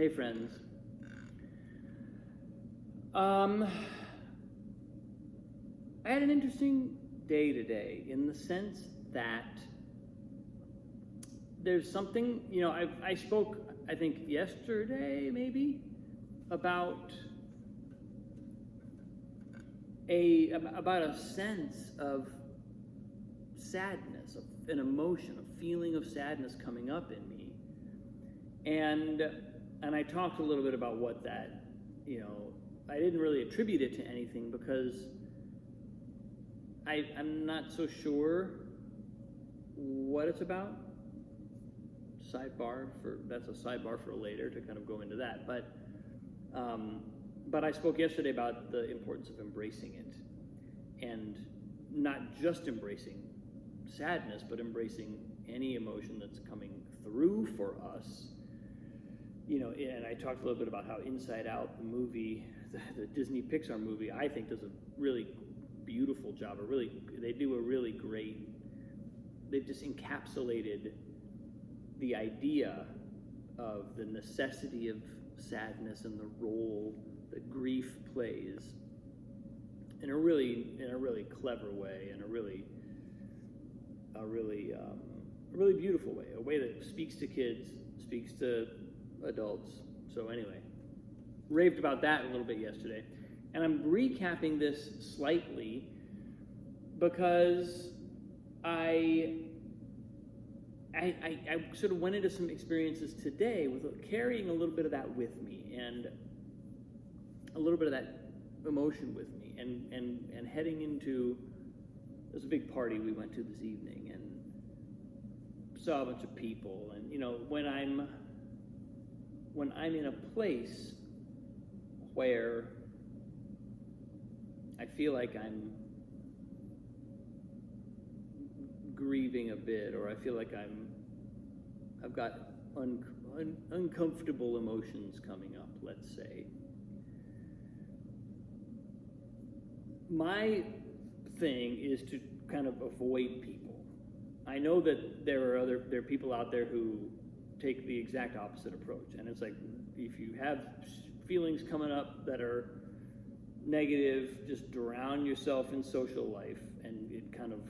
Hey friends. I had an interesting day today in the sense that there's something, I spoke, I think yesterday maybe, about a sense of sadness, of an emotion, a feeling of sadness coming up in me. And I talked a little bit about what that, I didn't really attribute it to anything because I'm not so sure what it's about. That's a sidebar for later to kind of go into that. But I spoke yesterday about the importance of embracing it, and not just embracing sadness, but embracing any emotion that's coming through for us. And I talked a little bit about how Inside Out, the movie, the Disney Pixar movie, I think does a really beautiful job. They do a really great. They've just encapsulated the idea of the necessity of sadness and the role that grief plays in a really clever way, and a really beautiful way, a way that speaks to kids, speaks to adults. So anyway, raved about that a little bit yesterday, and I'm recapping this slightly because I sort of went into some experiences today with carrying a little bit of that with me, and a little bit of that emotion with me, and heading into, there's a big party we went to this evening, and saw a bunch of people, and when I'm in a place where I feel like I'm grieving a bit, or I feel like I've got uncomfortable emotions coming up, let's say. My thing is to kind of avoid people. I know that there are people out there who take the exact opposite approach, and it's like, if you have feelings coming up that are negative, just drown yourself in social life, and it kind of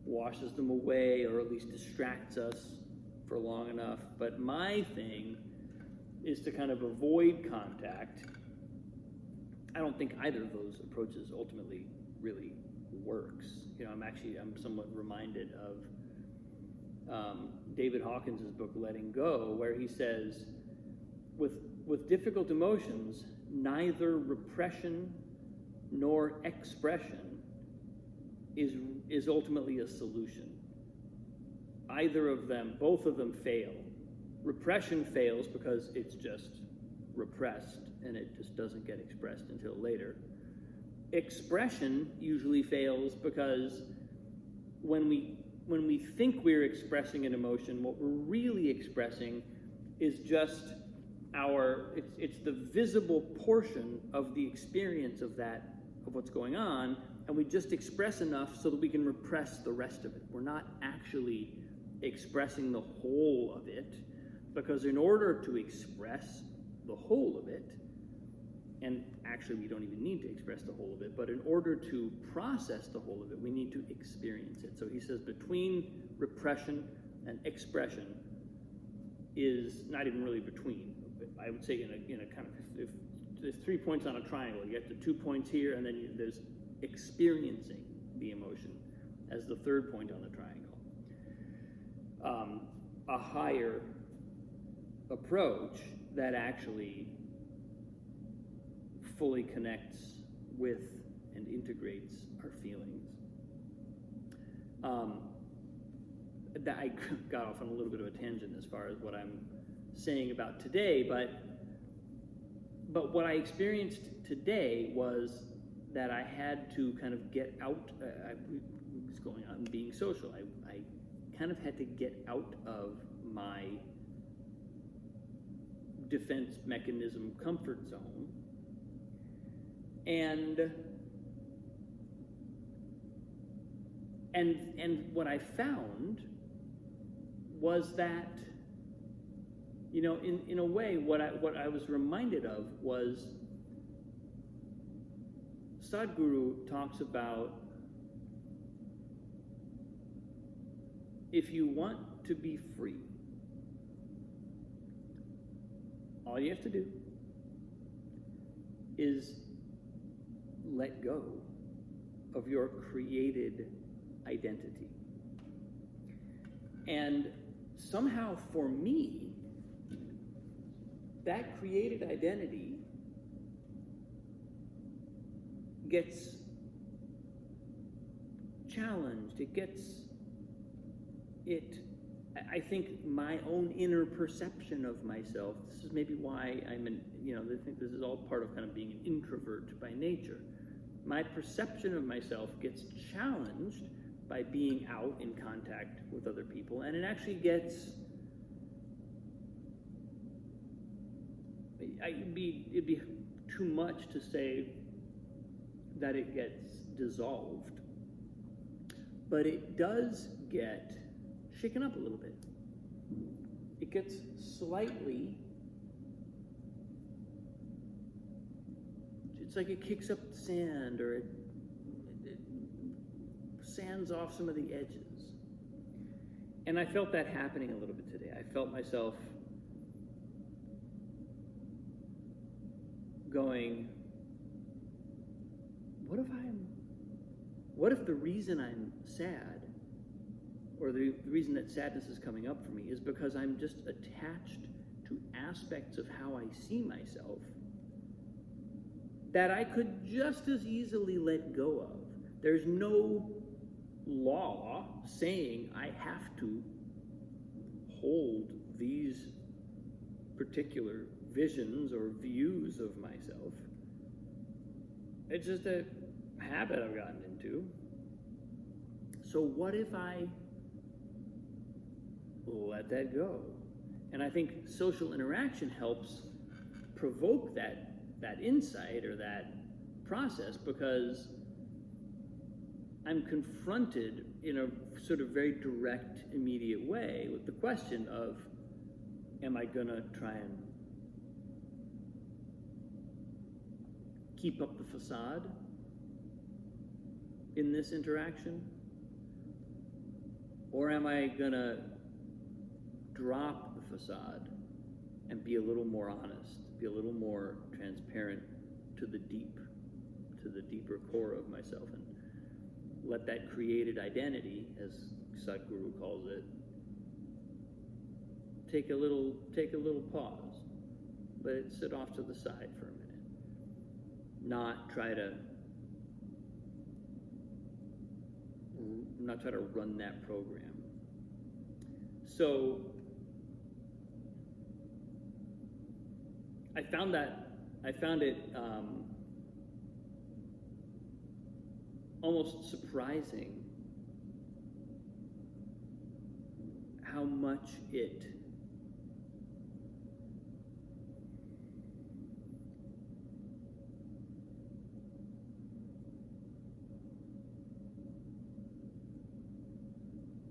washes them away, or at least distracts us for long enough. But my thing is to kind of avoid contact. I don't think either of those approaches ultimately really works. I'm somewhat reminded of David Hawkins' book Letting Go, where he says, with difficult emotions, neither repression nor expression is ultimately a solution. Either of them, both of them fail. Repression fails because it's just repressed and it just doesn't get expressed until later. Expression usually fails because when we think we're expressing an emotion, what we're really expressing is just it's the visible portion of the experience of what's going on, and we just express enough so that we can repress the rest of it. We're not actually expressing the whole of it, because in order to express the whole of it, and actually we don't even need to express the whole of it, but in order to process the whole of it, we need to experience it. So he says between repression and expression is not even really between. I would say in a kind of, if there's 3 points on a triangle, you get the 2 points here, and then there's experiencing the emotion as the third point on the triangle. A higher approach that actually fully connects with and integrates our feelings. I got off on a little bit of a tangent as far as what I'm saying about today, but what I experienced today was that I had to kind of get out. Was going out and being social. I kind of had to get out of my defense mechanism comfort zone, and what I found was that You know, in a way, what I was reminded of was Sadhguru talks about, if you want to be free, all you have to do is let go of your created identity. And somehow for me, that created identity gets challenged. I think my own inner perception of myself, this is maybe why I think this is all part of kind of being an introvert by nature. My perception of myself gets challenged by being out in contact with other people, and it actually gets, it'd be too much to say that it gets dissolved, but it does get shaken up a little bit. It gets slightly, it's like it kicks up the sand, or it sands off some of the edges. And I felt that happening a little bit today. I felt myself going, what if the reason I'm sad, or the reason that sadness is coming up for me, is because I'm just attached to aspects of how I see myself that I could just as easily let go of. There's no law saying I have to hold these particular visions or views of myself. It's just a habit I've gotten into. So what if I let that go? And I think social interaction helps provoke that insight or that process, because I'm confronted in a sort of very direct, immediate way with the question of, am I gonna try and keep up the facade in this interaction? Or am I gonna drop the facade and be a little more honest, be a little more transparent to the deeper core of myself, and let that created identity, as Sadhguru calls it, take a little pause, let it sit off to the side for a minute, not try to run that program. So I found it almost surprising how much it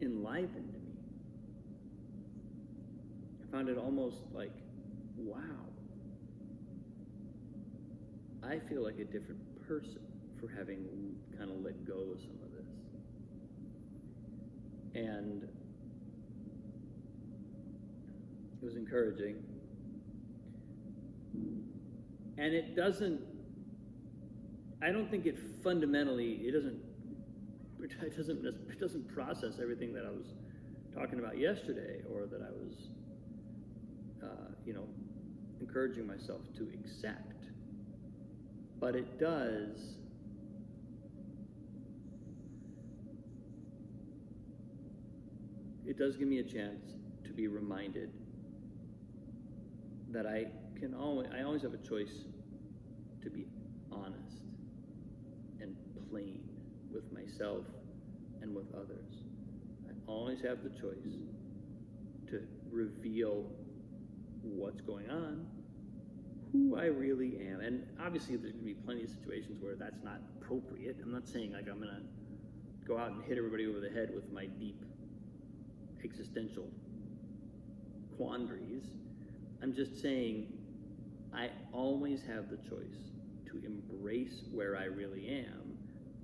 enlivened me. I found it almost like, wow, I feel like a different person for having kind of let go of some of this. And it was encouraging. And it doesn't process everything that I was talking about yesterday, or that I was, encouraging myself to accept. But it does give me a chance to be reminded that I always have a choice to be honest and plain with myself and with others. I always have the choice to reveal what's going on, who I really am. And obviously there's going to be plenty of situations where that's not appropriate. I'm not saying like I'm going to go out and hit everybody over the head with my deep existential quandaries, I'm just saying I always have the choice to embrace where I really am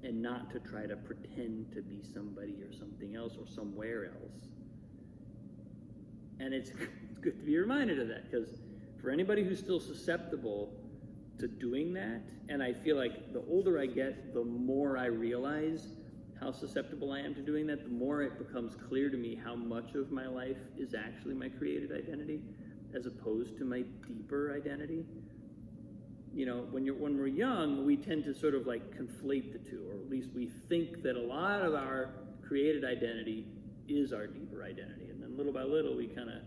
and not to try to pretend to be somebody or something else or somewhere else. And it's good to be reminded of that, because for anybody who's still susceptible to doing that, and I feel like the older I get, the more I realize how susceptible I am to doing that, the more it becomes clear to me how much of my life is actually my created identity as opposed to my deeper identity. You know, when we're young, we tend to sort of like conflate the two, or at least we think that a lot of our created identity is our deeper identity. And then little by little, we kind of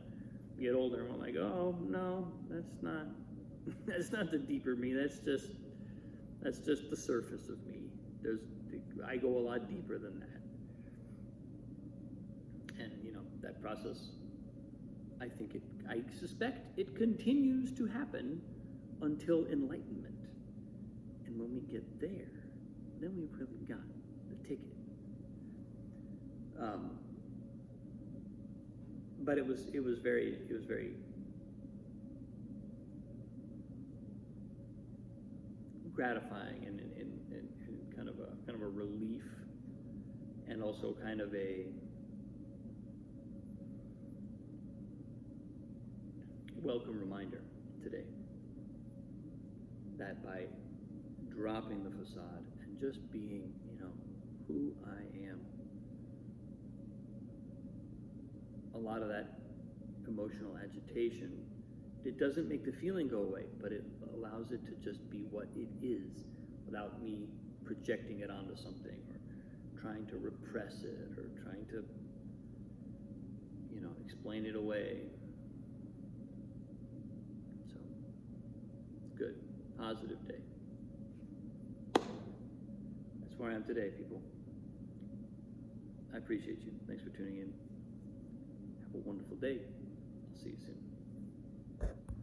get older and we're like, oh, no, that's not the deeper me. That's just the surface of me. I go a lot deeper than that. And, you know, that process, I suspect it continues to happen until enlightenment. And when we get there, then we've really got the ticket. But it was very gratifying and kind of a relief, and also kind of a welcome reminder today that by dropping the facade and just being, you know, who I am, a lot of that emotional agitation, it doesn't make the feeling go away, but it allows it to just be what it is without me projecting it onto something or trying to repress it or trying to, you know, explain it away. So, good, positive day. That's where I am today, people. I appreciate you. Thanks for tuning in. Have a wonderful day. I'll see you soon.